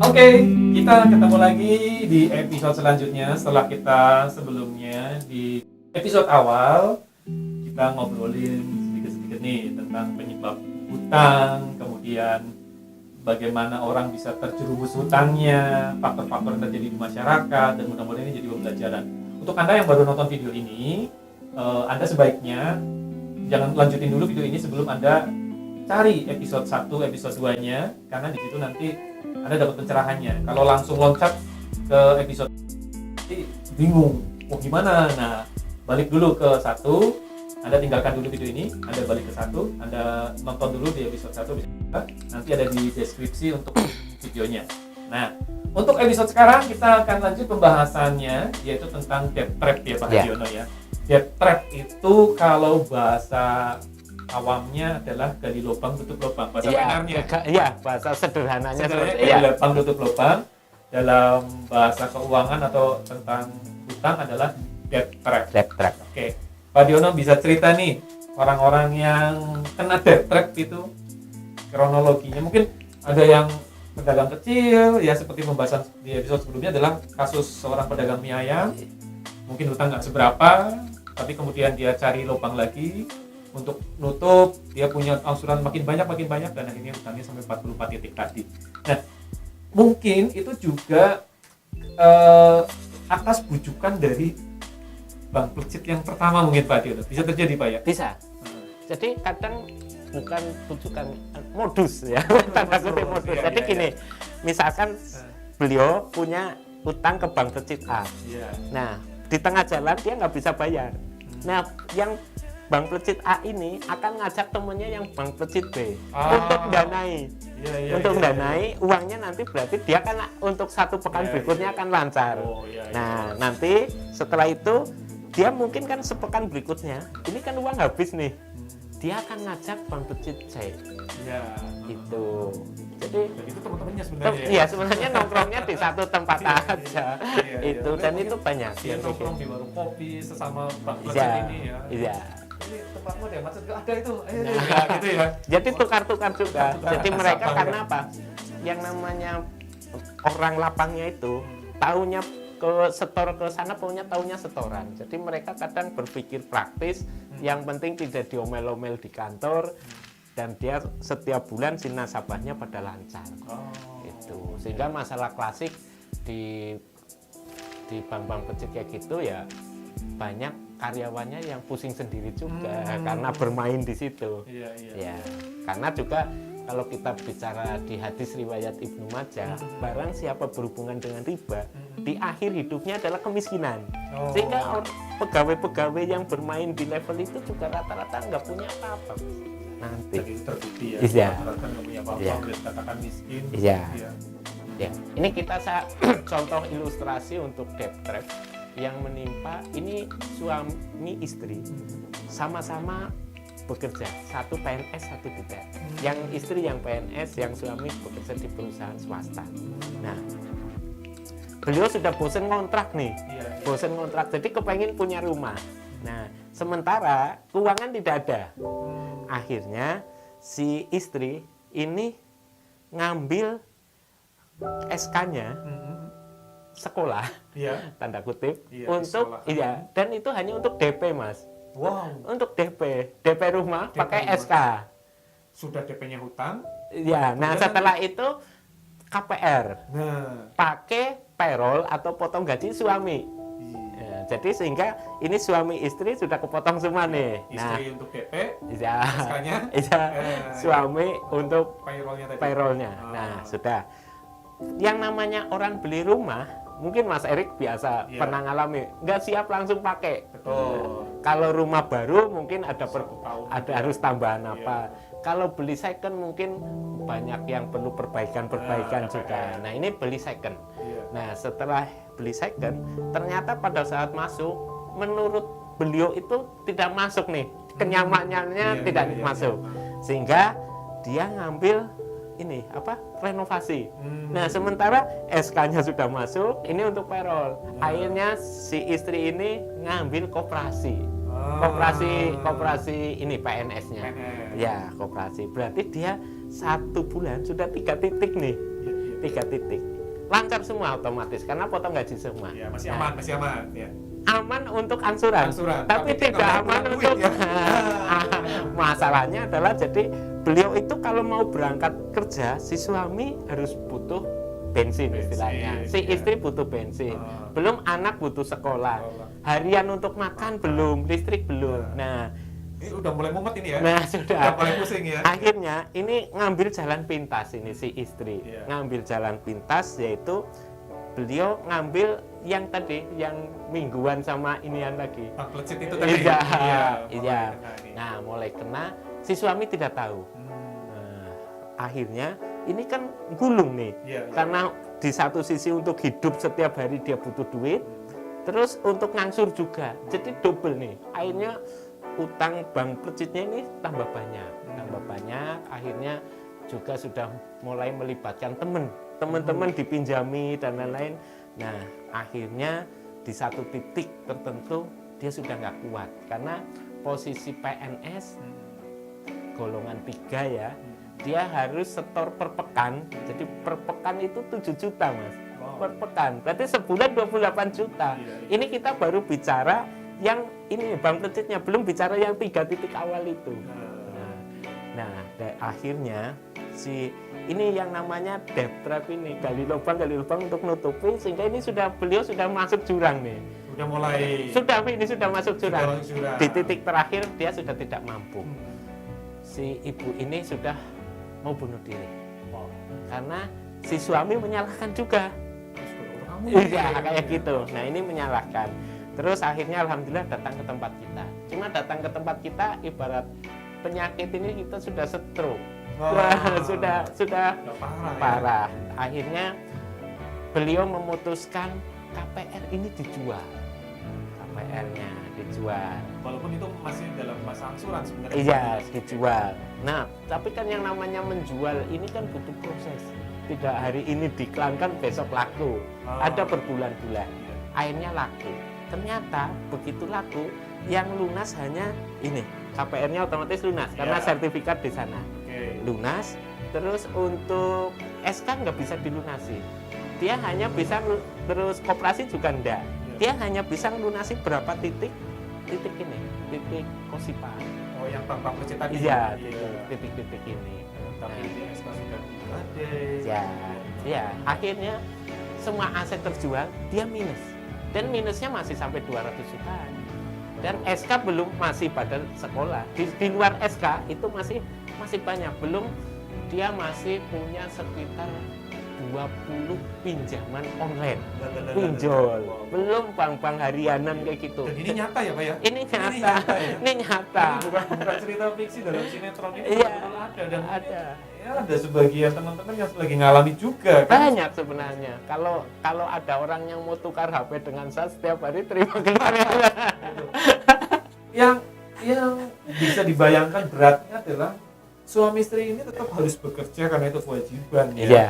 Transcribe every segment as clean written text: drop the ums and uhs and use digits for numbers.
Oke, kita ketemu lagi di episode selanjutnya setelah kita sebelumnya di episode awal kita ngobrolin sedikit-sedikit nih tentang penyebab hutang, kemudian bagaimana orang bisa terjerumus hutangnya, faktor-faktor yang terjadi di masyarakat, dan mudah-mudahan ini jadi pembelajaran. Untuk Anda yang baru nonton video ini, Anda sebaiknya jangan lanjutin dulu video ini sebelum Anda cari episode 1, episode 2-nya, karena di situ nanti Anda dapat pencerahannya. Kalau langsung loncat ke episode nanti bingung, oh gimana? Nah, balik dulu ke 1, Anda tinggalkan dulu video ini, Anda balik ke 1, Anda nonton dulu di episode 1, nanti ada di deskripsi untuk videonya. Nah, untuk episode sekarang kita akan lanjut pembahasannya, yaitu tentang debt trap ya Pak Hadiono ya. Debt trap itu kalau bahasa awamnya adalah gali lubang tutup lubang, bahasa PNR-nya. Iya, bahasa sederhananya seperti gali lubang tutup lubang. Dalam bahasa keuangan atau tentang hutang adalah debt trap. Debt trap. Oke, Pak Diono bisa cerita nih orang-orang yang kena debt trap itu kronologinya. Mungkin ada yang pedagang kecil ya, seperti pembahasan di episode sebelumnya adalah kasus seorang pedagang mie ayam, mungkin hutang nggak seberapa, tapi kemudian dia cari lubang lagi untuk nutup, dia punya angsuran makin banyak dan akhirnya hutangnya sampai 44 titik tadi. Nah, mungkin itu juga atas bujukan dari Bang Plecit yang pertama mungkin Pak Diono. Bisa terjadi Pak ya? Bisa. Jadi kadang bukan bujukan, modus ya. Tanda kutip modus. Jadi gini, misalkan beliau punya utang ke Bank Plecit A. Nah, di tengah jalan dia nggak bisa bayar. Nah, yang Bank Plecit A ini akan ngajak temennya yang Bank Plecit B untuk danai. Untuk danai uangnya, nanti berarti dia kan untuk 1 pekan berikutnya akan lancar. Nah, nanti setelah itu dia mungkin kan sepekan berikutnya, ini kan uang habis nih. Dia akan ngajak Bank Plecit C. Itu. Jadi itu teman-temannya sebenarnya. Iya, sebenarnya nongkrongnya di satu tempat aja. Itu dan itu banyak. Dia nongkrong di warung kopi sesama Bank Plecit ini ya. Iya. Ini tempatmu ada macet, ada itu. Gitu ya. Jadi tukar-tukar juga. Jadi mereka karena apa? Yang namanya orang lapangnya itu taunya ke setor ke sana, punya taunya setoran. Jadi mereka kadang berpikir praktis, yang penting tidak diomel-omel di kantor, dan dia setiap bulan si nasabahnya pada lancar. Itu sehingga masalah klasik di bank-bank kecil kayak gitu ya, banyak karyawannya yang pusing sendiri juga karena bermain di situ. Ya, karena juga kalau kita bicara di hadis riwayat Ibnu Majah, barang siapa berhubungan dengan riba, di akhir hidupnya adalah kemiskinan. Sehingga pegawai-pegawai yang bermain di level itu juga rata-rata nggak punya apa-apa. Nanti jadi terbukti ya. Rata-rata nggak punya apa-apa, dikatakan miskin. Iya. Ya. Ini kita contoh ilustrasi untuk debt trap yang menimpa ini suami istri sama-sama bekerja, satu PNS satu tidak. Yang istri yang PNS, yang suami bekerja di perusahaan swasta. Nah, beliau sudah bosan ngontrak nih, bosan ngontrak, jadi kepengen punya rumah. Nah, sementara keuangan tidak ada. Akhirnya si istri ini ngambil SK-nya sekolah, tanda kutip, untuk dan itu hanya untuk DP Mas. Untuk DP rumah pakai SK. Sudah DP-nya hutang. Ya, nah setelah itu KPR. Pakai payroll atau potong gaji suami. Ya, jadi sehingga ini suami istri sudah kepotong semua nih. Istri untuk DP, SK-nya, suami untuk payrollnya. Nah, sudah. Yang namanya orang beli rumah, mungkin Mas Erik biasa pernah ngalami, nggak siap langsung pakai. Kalau rumah baru mungkin ada harus tambahan apa. Kalau beli second mungkin banyak yang perlu perbaikan juga. Nah, ini beli second. Nah, setelah beli second, ternyata pada saat masuk, menurut beliau itu tidak masuk nih, kenyamanannya tidak masuk, sehingga dia ngambil ini renovasi. Nah, sementara SK-nya sudah masuk, ini untuk payroll. Akhirnya si istri ini ngambil koperasi. Koperasi ini PNS-nya. Ya, koperasi. Berarti dia 1 bulan sudah 3 titik nih. 3 titik. lancar semua otomatis karena potong gaji semua. Ya, masih aman ya. Aman untuk angsuran, tapi dia tidak nggak aman punya untuk duit, ya. masalahnya adalah jadi beliau itu kalau mau berangkat kerja si suami harus butuh bensin istilahnya, si ya. istri butuh bensin, belum anak butuh sekolah, harian untuk makan belum, listrik belum. Nah, ini udah mulai mumet ini ya. Nah, sudah mulai pusing ya. Akhirnya ini ngambil jalan pintas ini si istri. Iya. Ngambil jalan pintas yaitu beliau ngambil yang tadi yang mingguan sama inian lagi. Plecit itu tadi. Iya. Nah, mulai kena si suami tidak tahu. Nah, akhirnya ini kan gulung nih. Iya. Karena di satu sisi untuk hidup setiap hari dia butuh duit, terus untuk ngangsur juga. Jadi double nih. Akhirnya utang bank plecitnya ini tambah banyak. Akhirnya juga sudah mulai melibatkan teman-teman dipinjami dan lain-lain. Nah, akhirnya di satu titik tertentu dia sudah nggak kuat karena posisi PNS golongan 3 ya, dia harus setor per pekan. Jadi per pekan itu 7 juta mas, per pekan. Berarti sebulan 28 juta. Ini kita baru bicara yang ini bank plecitnya, belum bicara yang 3 titik awal itu. Nah, akhirnya si ini yang namanya debt trap ini, gali lubang untuk nutupi, sehingga ini beliau sudah masuk jurang nih. Ini sudah masuk jurang. Di titik terakhir dia sudah tidak mampu. Si ibu ini sudah mau bunuh diri. Karena si suami menyalahkan juga. Iya, kayak gitu. Nah, ini menyalahkan. Terus akhirnya alhamdulillah datang ke tempat kita. Cuma datang ke tempat kita ibarat penyakit ini kita sudah stroke. Sudah parah. Akhirnya beliau memutuskan KPR ini dijual. KPR-nya dijual. Walaupun itu masih dalam masa angsuran sebenarnya. Iya, dijual. Nah, tapi kan yang namanya menjual ini kan butuh proses. Tidak hari ini diiklankan besok laku. Ada berbulan-bulan. Akhirnya laku. Ternyata begitu laku, yang lunas hanya ini, KPR-nya otomatis lunas karena sertifikat di sana. Lunas, terus untuk SK nggak bisa dilunasi. Dia hanya bisa, terus koperasi juga enggak. Dia hanya bisa melunasi berapa titik ini, titik Kosipa. Oh, yang bank plecit tadi. Iya, titik-titik ini. Tapi di SK sudah ada. Ya, akhirnya semua aset terjual, dia minus. Dan minusnya masih sampai 200 jutaan. Dan SK belum, masih pada sekolah. Di luar SK itu masih banyak. Belum, dia masih punya sekitar 20 pinjaman online. Pinjol. Belum bank-bank harianan kayak gitu. Dan ini nyata ya Pak ya? Ini nyata. Ini nyata. Bukan cerita fiksi dalam sinetron ini. Iya, ada. Dan ada. Ya, ada sebagian teman-teman yang lagi ngalami juga kan? Banyak sebenarnya. Kalau ada orang yang mau tukar HP dengan saya setiap hari terima kemarin. yang bisa dibayangkan beratnya adalah suami istri ini tetap harus bekerja karena itu kewajiban ya. Iya.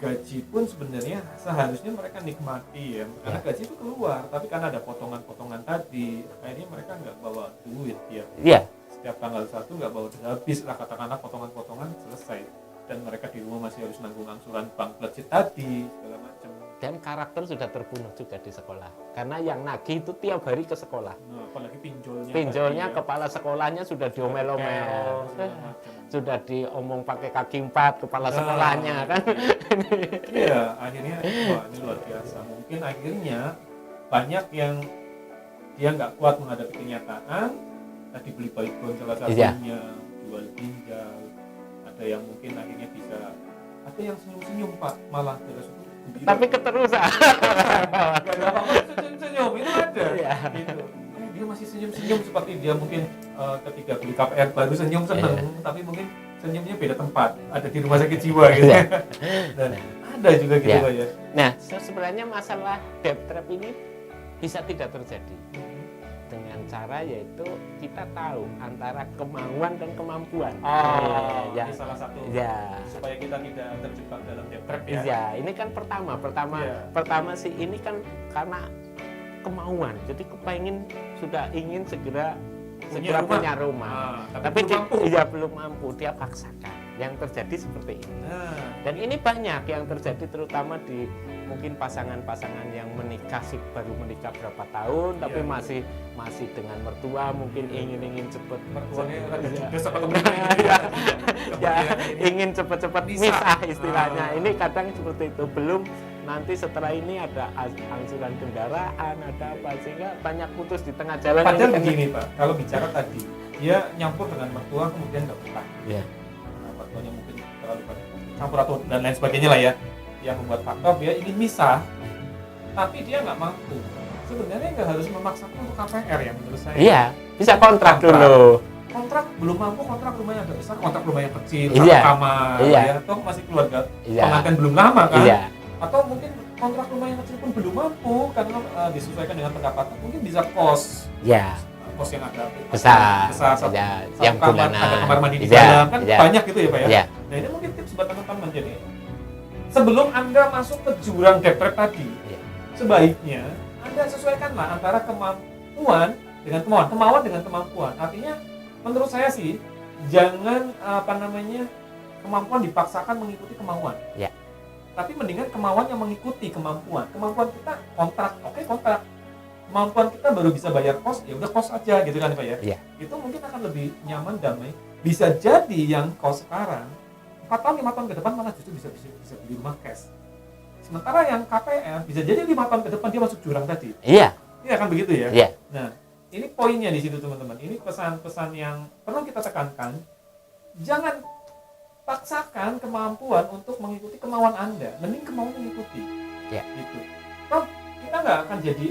Gaji pun sebenarnya seharusnya mereka nikmati ya, karena gaji itu keluar, tapi karena ada potongan-potongan tadi, akhirnya mereka nggak bawa duit ya. Iya. Setiap tanggal 1 nggak bawa duit, habis lah katakanlah potongan-potongan selesai, dan mereka di rumah masih harus nanggung angsuran bank plecit tadi segala macam. Dan karakter sudah terbunuh juga di sekolah, karena yang nagih itu tiap hari ke sekolah. Nah, apalagi pinjolnya tadi, kepala sekolahnya sudah diomel-omel, sudah diomong pakai kaki 4 kepala sekolahnya kan. Iya, akhirnya wah ini luar biasa. Mungkin akhirnya banyak yang dia nggak kuat menghadapi kenyataan, tadi beli baygon salah satunya, jual ginjal. Ada yang mungkin akhirnya bisa, ada yang senyum-senyum Pak, malah terus itu gembira. Tapi keterusan. Gak ada apa-apa, senyum-senyum itu ada. Iya. Gitu. Dia masih senyum-senyum seperti dia mungkin ketika beli KPR baru senyum seneng, tapi mungkin senyumnya beda tempat, ada di rumah sakit jiwa gitu. Dan ada juga gitu Pak ya. Nah, sebenarnya masalah debt trap ini bisa tidak terjadi dengan cara yaitu kita tahu antara kemauan dan kemampuan. Ini salah satu supaya kita tidak terjebak dalam debt trap ya. Iya, ini kan pertama sih ini kan karena kemauan, jadi ingin segera punya rumah. Tapi dia belum mampu, dia paksakan. yang terjadi seperti ini. Nah, Dan ini banyak yang terjadi terutama di mungkin pasangan-pasangan yang menikah baru menikah berapa tahun tapi Iya. masih dengan mertua mungkin ingin cepet mertuanya rada Iya. judes apa temennya gitu ya. ya Kemudian ini ingin cepet-cepet Misah. misah istilahnya. Ah. Ini kadang seperti itu. Belum nanti setelah ini ada angsuran kendaraan, ada apa sehingga banyak putus di tengah jalan. padahal Ini kan- begini Pak, kalau bicara tadi dia nyampur dengan mertua kemudian nggak betah. Iya. Nah, mertuanya mungkin terlalu banyak campur atau dan lain sebagainya lah ya, yang membuat faktor dia ingin misah tapi dia nggak mampu. Sebenarnya nggak harus memaksakan untuk KPR ya menurut saya. Iya, bisa kontrak Kontrak. dulu. Kontrak belum mampu, kontrak rumahnya agak besar, kontrak rumah yang kecil, Iya. satu kamar, Iya. ya, atau masih keluarga Iya. pengantin belum lama kan, Iya. atau mungkin kontrak rumah yang kecil pun belum mampu karena disesuaikan dengan pendapatan, mungkin bisa kos Iya. kos yang agak Besar. satu Iya, satu yang kamar, bulanan. ada kamar mandi di Iya, dalam kan iya. banyak gitu ya Pak ya. Iya. Nah ini mungkin tips buat teman-teman. Jadi sebelum Anda masuk ke jurang debt trap tadi, Iya. sebaiknya Anda sesuaikanlah antara kemampuan dengan kemauan dengan kemampuan. Artinya menurut saya sih jangan kemampuan dipaksakan mengikuti kemauan. Iya. Tapi mendingan kemauan yang mengikuti kemampuan. Kemampuan kita kontrak, oke kontrak. Kemampuan kita baru bisa bayar kos, ya udah kos aja gitu kan Pak ya. Iya. Itu mungkin akan lebih nyaman, damai. Bisa jadi yang kos sekarang 4 tahun 5 tahun ke depan malah justru bisa beli rumah cash. Sementara yang KPR bisa jadi 5 tahun ke depan dia masuk jurang tadi. Iya. Iya kan begitu ya? Iya. Nah, ini poinnya di situ teman-teman. Ini pesan-pesan yang perlu kita tekankan. Jangan paksakan kemampuan untuk mengikuti kemauan Anda. Mending kemauan mengikuti. Ya. Gitu. Toh, kita nggak akan jadi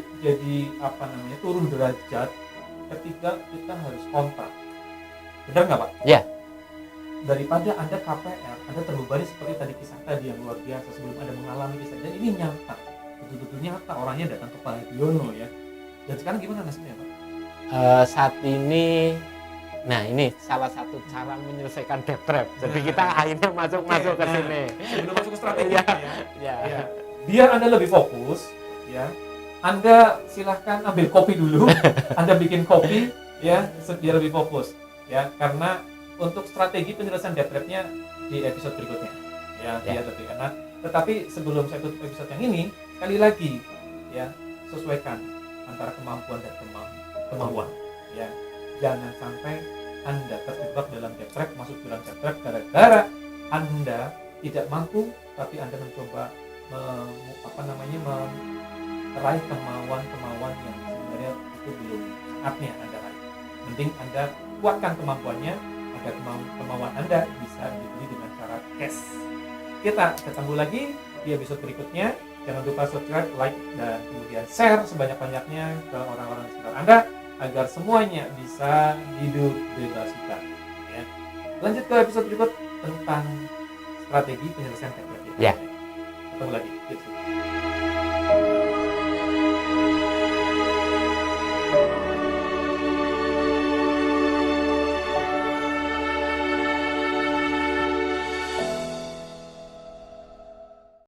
turun derajat ketika kita harus kontrak. Benar nggak Pak? Iya. Daripada Anda KPR, Anda terbebani seperti tadi kisah tadi yang luar biasa sebelum Anda mengalami kisah. Dan ini nyata. Betul-betul nyata. Orangnya datang ke Pak Hadiono ya. Dan sekarang gimana nasibnya Pak? Saat ini, nah ini salah satu cara menyelesaikan debt trap. Jadi kita akhirnya masuk ke Nah, sini. Sebelum masuk ke strategi Iya. ya. Ya. Ya. Biar Anda lebih fokus ya. Anda silahkan ambil kopi dulu. Anda bikin kopi ya biar lebih fokus ya, karena untuk strategi penyelesaian debt trap-nya di episode berikutnya ya. Ya. Tapi karena tetapi sebelum saya tutup episode yang ini, sekali lagi ya, sesuaikan antara kemampuan dan kemauan ya. Jangan sampai Anda terjebak dalam debt trap, masuk jurang debt trap gara-gara Anda tidak mampu tapi Anda mencoba meraih kemauan yang sebenarnya itu belum saatnya Anda raih. Mending Anda kuatkan kemampuannya agar kemauan Anda bisa dibeli dengan cara cash. Kita ketemu lagi di episode berikutnya. Jangan lupa subscribe, like, dan kemudian share sebanyak-banyaknya ke orang-orang di sekitar Anda agar semuanya bisa hidup bebas hutang. Ya. Lanjut ke episode berikut tentang strategi penyelesaian debt trap. Ya. Ketemu lagi.